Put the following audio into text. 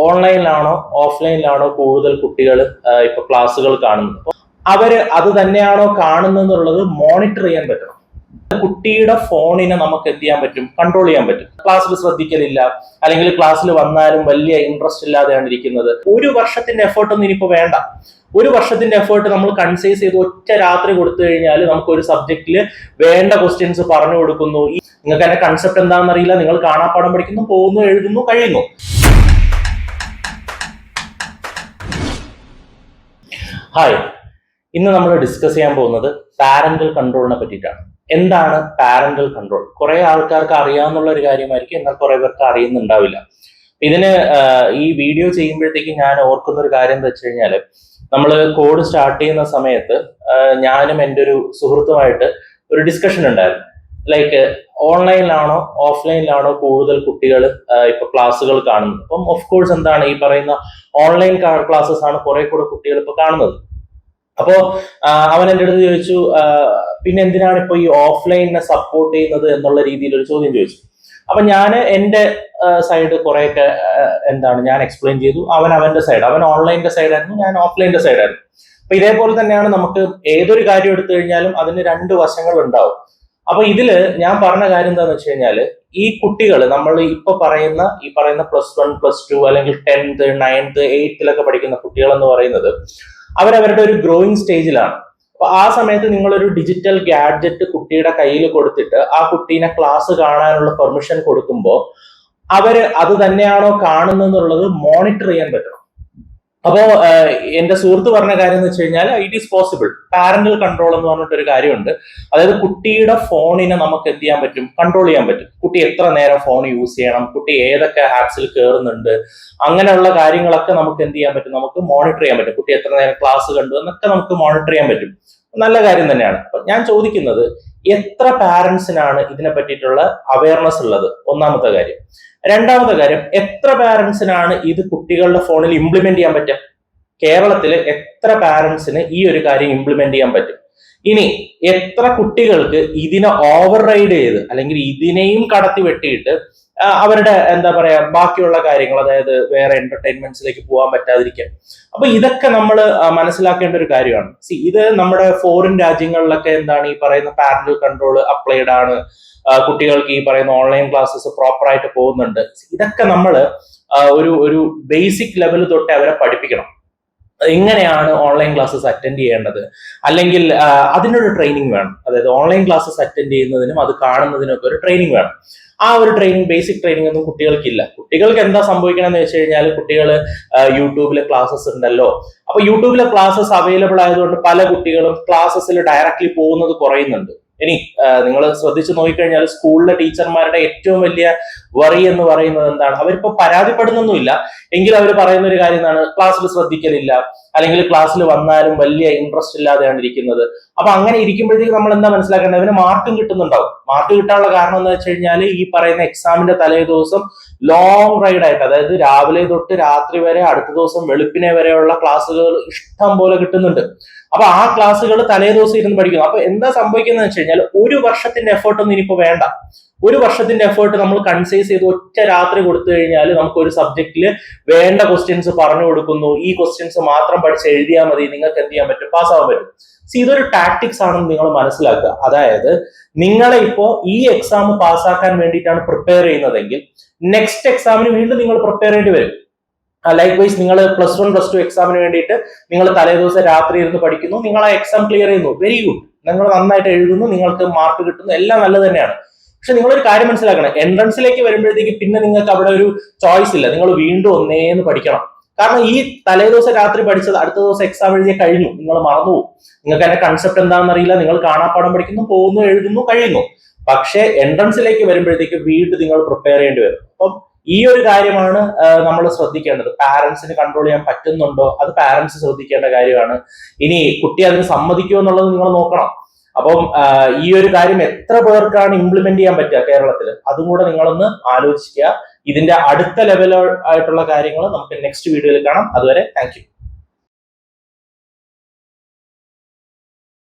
ഓൺലൈനിലാണോ ഓഫ്ലൈനിലാണോ കൂടുതൽ കുട്ടികൾ ഇപ്പൊ ക്ലാസ്സുകൾ കാണുന്നത്. അപ്പോൾ അവര് അത് തന്നെയാണോ കാണുന്നത് മോണിറ്റർ ചെയ്യാൻ പറ്റണം. കുട്ടിയുടെ ഫോണിനെ നമുക്ക് എന്ത് ചെയ്യാൻ പറ്റും, കൺട്രോൾ ചെയ്യാൻ പറ്റും. ക്ലാസ്സിൽ ശ്രദ്ധിക്കലില്ല, അല്ലെങ്കിൽ ക്ലാസ്സിൽ വന്നാലും വലിയ ഇൻട്രസ്റ്റ് ഇല്ലാതെയാണ് ഇരിക്കുന്നത്. ഒരു വർഷത്തിന്റെ എഫേർട്ട് ഒന്നും ഇനിയിപ്പോ വേണ്ട. ഒരു വർഷത്തിന്റെ എഫേർട്ട് നമ്മൾ കൺസൈസ് ചെയ്ത് ഒറ്റ രാത്രി കൊടുത്തു കഴിഞ്ഞാൽ നമുക്ക് ഒരു സബ്ജക്റ്റിൽ വേണ്ട ക്വസ്റ്റ്യൻസ് പറഞ്ഞു കൊടുക്കുന്നു. നിങ്ങൾക്ക് അതിന്റെ കൺസെപ്റ്റ് എന്താണെന്ന് അറിയില്ല, നിങ്ങൾ കാണാപ്പാഠം പഠിക്കുന്നു, പോകുന്നു, എഴുതുന്നു, കഴിയുന്നു. ഹായ്, ഇന്ന് നമ്മൾ ഡിസ്കസ് ചെയ്യാൻ പോകുന്നത് പാരന്റൽ കൺട്രോളിനെ പറ്റിയിട്ടാണ്. എന്താണ് പാരന്റൽ കൺട്രോൾ? കുറെ ആൾക്കാർക്ക് അറിയാവുന്ന ഒരു കാര്യമായിരിക്കും, എന്നാൽ കുറെ പേർക്ക് അറിയുന്നുണ്ടാവില്ല. ഇതിന് ഈ വീഡിയോ ചെയ്യുമ്പോഴത്തേക്ക് ഞാൻ ഓർക്കുന്ന ഒരു കാര്യം എന്താ വെച്ച് കഴിഞ്ഞാൽ, നമ്മൾ കോഡ് സ്റ്റാർട്ട് ചെയ്യുന്ന സമയത്ത് ഞാനും എൻ്റെ ഒരു സുഹൃത്തുമായിട്ട് ഒരു ഡിസ്കഷൻ ഉണ്ടായിരുന്നു. ലൈക്ക് ഓൺലൈനിലാണോ ഓഫ്ലൈനിലാണോ കൂടുതൽ കുട്ടികൾ ഇപ്പൊ ക്ലാസ്സുകൾ കാണുന്നത്. അപ്പം ഓഫ് കോഴ്സ് എന്താണ് ഈ പറയുന്ന ഓൺലൈൻ ക്ലാസ്സസ് ആണ് കുറെ കൂടെ കുട്ടികൾ ഇപ്പൊ കാണുന്നത്. അപ്പോ അവൻ എൻ്റെ അടുത്ത് ചോദിച്ചു, പിന്നെ എന്തിനാണ് ഇപ്പൊ ഈ ഓഫ്ലൈനിനെ സപ്പോർട്ട് ചെയ്യുന്നത് എന്നുള്ള രീതിയിൽ ഒരു ചോദ്യം ചോദിച്ചു. അപ്പൊ ഞാൻ എൻ്റെ സൈഡ് കുറെയൊക്കെ ഞാൻ എക്സ്പ്ലെയിൻ ചെയ്തു. അവൻ അവന്റെ സൈഡ്, അവൻ ഓൺലൈനിന്റെ സൈഡായിരുന്നു, ഞാൻ ഓഫ്ലൈനിന്റെ സൈഡായിരുന്നു. അപ്പൊ ഇതേപോലെ തന്നെയാണ് നമുക്ക് ഏതൊരു കാര്യം എടുത്തു കഴിഞ്ഞാലും അതിന് രണ്ട് വശങ്ങൾ ഉണ്ടാവും. അപ്പൊ ഇതില് ഞാൻ പറഞ്ഞ കാര്യം എന്താന്ന് വെച്ച് കഴിഞ്ഞാല്, ഈ കുട്ടികൾ നമ്മൾ ഇപ്പൊ പറയുന്ന +1 +2 അല്ലെങ്കിൽ 10th 9th 8th പഠിക്കുന്ന കുട്ടികൾ എന്ന് പറയുന്നത് അവരവരുടെ ഒരു ഗ്രോയിങ് സ്റ്റേജിലാണ്. അപ്പൊ ആ സമയത്ത് നിങ്ങളൊരു ഡിജിറ്റൽ ഗാഡ്ജറ്റ് കുട്ടിയുടെ കയ്യിൽ കൊടുത്തിട്ട് ആ കുട്ടീനെ ക്ലാസ് കാണാനുള്ള പെർമിഷൻ കൊടുക്കുമ്പോൾ അവര് അത് തന്നെയാണോ കാണുന്നത് മോണിറ്റർ ചെയ്യാൻ പറ്റണം. അപ്പോ എന്റെ സുഹൃത്ത് പറഞ്ഞ കാര്യം എന്ന് വെച്ച് കഴിഞ്ഞാൽ, it is possible. Parental control എന്ന് പറഞ്ഞിട്ടൊരു കാര്യമുണ്ട്. അതായത് കുട്ടിയുടെ ഫോണിനെ നമുക്ക് എന്ത് ചെയ്യാൻ പറ്റും, കൺട്രോൾ ചെയ്യാൻ പറ്റും. കുട്ടി എത്ര നേരം ഫോൺ യൂസ് ചെയ്യണം, കുട്ടി ഏതൊക്കെ ആപ്സിൽ കയറുന്നുണ്ട്, അങ്ങനെയുള്ള കാര്യങ്ങളൊക്കെ നമുക്ക് എന്ത് ചെയ്യാൻ പറ്റും, നമുക്ക് മോണിറ്റർ ചെയ്യാൻ പറ്റും. കുട്ടി എത്ര നേരം ക്ലാസ് കണ്ടു എന്നൊക്കെ നമുക്ക് മോണിറ്റർ ചെയ്യാൻ പറ്റും. നല്ല കാര്യം തന്നെയാണ്. അപ്പൊ ഞാൻ ചോദിക്കുന്നത്, എത്ര പാരന്റ്സിനാണ് ഇതിനെ പറ്റിയിട്ടുള്ള അവയർനെസ് ഉള്ളത്? ഒന്നാമത്തെ കാര്യം. രണ്ടാമത്തെ കാര്യം, എത്ര പാരന്റ്സിനാണ് ഇത് കുട്ടികളുടെ ഫോണിൽ ഇംപ്ലിമെന്റ് ചെയ്യാൻ പറ്റുക? കേരളത്തില് എത്ര പാരന്റ്സിന് ഈ ഒരു കാര്യം ഇംപ്ലിമെന്റ് ചെയ്യാൻ പറ്റും? ഇനി എത്ര കുട്ടികൾക്ക് ഇതിനെ ഓവർ റൈഡ് ചെയ്ത് അല്ലെങ്കിൽ ഇതിനെയും കടത്തി വെട്ടിയിട്ട് അവരുടെ ബാക്കിയുള്ള കാര്യങ്ങൾ, അതായത് വേറെ എന്റർടൈൻമെന്റ്സിലേക്ക് പോകാൻ പറ്റാതിരിക്കാൻ. അപ്പൊ ഇതൊക്കെ നമ്മൾ മനസ്സിലാക്കേണ്ട ഒരു കാര്യമാണ്. ഇത് നമ്മുടെ ഫോറിൻ രാജ്യങ്ങളിലൊക്കെ ഈ പറയുന്ന പാരന്റൽ കൺട്രോൾ അപ്ലൈഡ് ആണ്. കുട്ടികൾക്ക് ഈ പറയുന്ന ഓൺലൈൻ ക്ലാസ്സസ് പ്രോപ്പർ ആയിട്ട് പോകുന്നുണ്ട്. ഇതൊക്കെ നമ്മൾ ഒരു ബേസിക് ലെവൽ തൊട്ട് അവരെ പഠിപ്പിക്കണം. എങ്ങനെയാണ് ഓൺലൈൻ ക്ലാസ്സസ് അറ്റൻഡ് ചെയ്യേണ്ടത്, അല്ലെങ്കിൽ അതിനൊരു ട്രെയിനിങ് വേണം. അതായത് ഓൺലൈൻ ക്ലാസ്സസ് അറ്റൻഡ് ചെയ്യുന്നതിനും അത് കാണുന്നതിനൊക്കെ ഒരു ട്രെയിനിങ് വേണം. ആ ഒരു ട്രെയിനിങ്, ബേസിക് ട്രെയിനിങ് ഒന്നും കുട്ടികൾക്കില്ല. കുട്ടികൾക്ക് എന്താ സംഭവിക്കണമെന്ന് വെച്ച് കഴിഞ്ഞാൽ, കുട്ടികൾ യൂട്യൂബിലെ ക്ലാസ്സസ് ഉണ്ടല്ലോ, അപ്പൊ യൂട്യൂബിലെ ക്ലാസ്സസ് അവൈലബിൾ ആയതുകൊണ്ട് പല കുട്ടികളും ക്ലാസ്സസിൽ ഡയറക്റ്റ്ലി പോകുന്നത് കുറയുന്നുണ്ട്. ഇനി നിങ്ങൾ ശ്രദ്ധിച്ചു നോക്കിക്കഴിഞ്ഞാൽ, സ്കൂളിലെ ടീച്ചർമാരുടെ ഏറ്റവും വലിയ വറി എന്ന് പറയുന്നത് എന്താണ്? അവരിപ്പോ പരാതിപ്പെടുന്നൊന്നുമില്ല, എങ്കിലും അവർ പറയുന്ന ഒരു കാര്യം എന്താണ്, ക്ലാസ്സിൽ ശ്രദ്ധിക്കലില്ല, അല്ലെങ്കിൽ ക്ലാസ്സിൽ വന്നാലും വലിയ ഇൻട്രസ്റ്റ് ഇല്ലാതെയാണ് ഇരിക്കുന്നത്. അപ്പൊ അങ്ങനെ ഇരിക്കുമ്പോഴത്തേക്ക് നമ്മൾ എന്താ മനസ്സിലാക്കേണ്ടത്? അവന് മാർക്കും കിട്ടുന്നുണ്ടാവും. മാർക്ക് കിട്ടാനുള്ള കാരണം എന്ന് വെച്ച് കഴിഞ്ഞാൽ, ഈ പറയുന്ന എക്സാമിന്റെ തലേ ദിവസം ലോങ് റൈഡ് ആയിട്ട്, അതായത് രാവിലെ തൊട്ട് രാത്രി വരെ, അടുത്ത ദിവസം വെളുപ്പിനെ വരെയുള്ള ക്ലാസ്സുകൾ ഇഷ്ടം പോലെ കിട്ടുന്നുണ്ട്. അപ്പൊ ആ ക്ലാസ്സുകൾ തലേ ദിവസം ഇരുന്ന് പഠിക്കുന്നു. അപ്പൊ എന്താ സംഭവിക്കുന്നത് വെച്ച് കഴിഞ്ഞാൽ, ഒരു വർഷത്തിന്റെ എഫേർട്ട് ഒന്നും ഇനിയിപ്പോ വേണ്ട. ഒരു വർഷത്തിന്റെ എഫേർട്ട് നമ്മൾ കൺസൈസ് ചെയ്ത് ഒറ്റ രാത്രി കൊടുത്തു കഴിഞ്ഞാൽ നമുക്ക് ഒരു സബ്ജക്റ്റിൽ വേണ്ട ക്വസ്റ്റ്യൻസ് പറഞ്ഞു കൊടുക്കുന്നു. ഈ ക്വസ്റ്റ്യൻസ് മാത്രം പഠിച്ച് എഴുതിയാൽ മതി, നിങ്ങൾക്ക് എന്ത് ചെയ്യാൻ പറ്റും, പാസ്സാവാൻ പറ്റും. ഇതൊരു ടാക്ടിക്സ് ആണെന്ന് നിങ്ങൾ മനസ്സിലാക്കുക. അതായത് നിങ്ങളെ ഇപ്പോ ഈ എക്സാം പാസ്സാക്കാൻ വേണ്ടിയിട്ടാണ് പ്രിപ്പയർ ചെയ്യുന്നതെങ്കിൽ, നെക്സ്റ്റ് എക്സാമിന് വീണ്ടും നിങ്ങൾ പ്രിപ്പയർ ചെയ്യേണ്ടി വരും. ലൈക്ക് വൈസ് നിങ്ങൾ +1 +2 എക്സാമിന് വേണ്ടിയിട്ട് നിങ്ങൾ തലേ ദിവസം രാത്രി ഇരുന്ന് പഠിക്കുന്നു, നിങ്ങൾ ആ എക്സാം ക്ലിയർ ചെയ്യുന്നു, വെരി ഗുഡ്. നിങ്ങൾ നന്നായിട്ട് എഴുതുന്നു, നിങ്ങൾക്ക് മാർക്ക് കിട്ടുന്നു, എല്ലാം നല്ലത് തന്നെയാണ്. പക്ഷെ നിങ്ങളൊരു കാര്യം മനസ്സിലാക്കണം, എൻട്രൻസിലേക്ക് വരുമ്പോഴത്തേക്ക് പിന്നെ നിങ്ങൾക്ക് അവിടെ ഒരു ചോയ്സ് ഇല്ല. നിങ്ങൾ വീണ്ടും ഒന്നേന്ന് പഠിക്കണം. കാരണം ഈ തലേ ദിവസം രാത്രി പഠിച്ചത് അടുത്ത ദിവസം എക്സാം എഴുതിയ കഴിഞ്ഞു, നിങ്ങൾ മറന്നുപോകും. നിങ്ങൾക്ക് അതിന്റെ കൺസെപ്റ്റ് എന്താണെന്ന് അറിയില്ല, നിങ്ങൾ കാണാപ്പാഠം പഠിക്കുന്നു, പോകുന്നു, എഴുതുന്നു, കഴിയുന്നു. പക്ഷെ എൻട്രൻസിലേക്ക് വരുമ്പോഴത്തേക്ക് വീണ്ടും നിങ്ങൾ പ്രിപ്പയർ ചെയ്യേണ്ടി വരും. അപ്പം ഈ ഒരു കാര്യമാണ് നമ്മൾ ശ്രദ്ധിക്കേണ്ടത്. പാരന്റ്സിന് കൺട്രോൾ ചെയ്യാൻ പറ്റുന്നുണ്ടോ, അത് പാരന്റ്സ് ശ്രദ്ധിക്കേണ്ട കാര്യമാണ്. ഇനി കുട്ടി അതിന് സമ്മതിക്കുമോ എന്നുള്ളത് നിങ്ങൾ നോക്കണം. അപ്പം ഈ ഒരു കാര്യം എത്ര പേർക്കാണ് ഇംപ്ലിമെന്റ് ചെയ്യാൻ പറ്റുക കേരളത്തിൽ, അതും കൂടെ നിങ്ങളൊന്ന് ആലോചിക്കുക. ഇതിന്റെ അടുത്ത ലെവൽ ആയിട്ടുള്ള കാര്യങ്ങൾ നമുക്ക് നെക്സ്റ്റ് വീഡിയോയിൽ കാണാം. അതുവരെ താങ്ക് യു.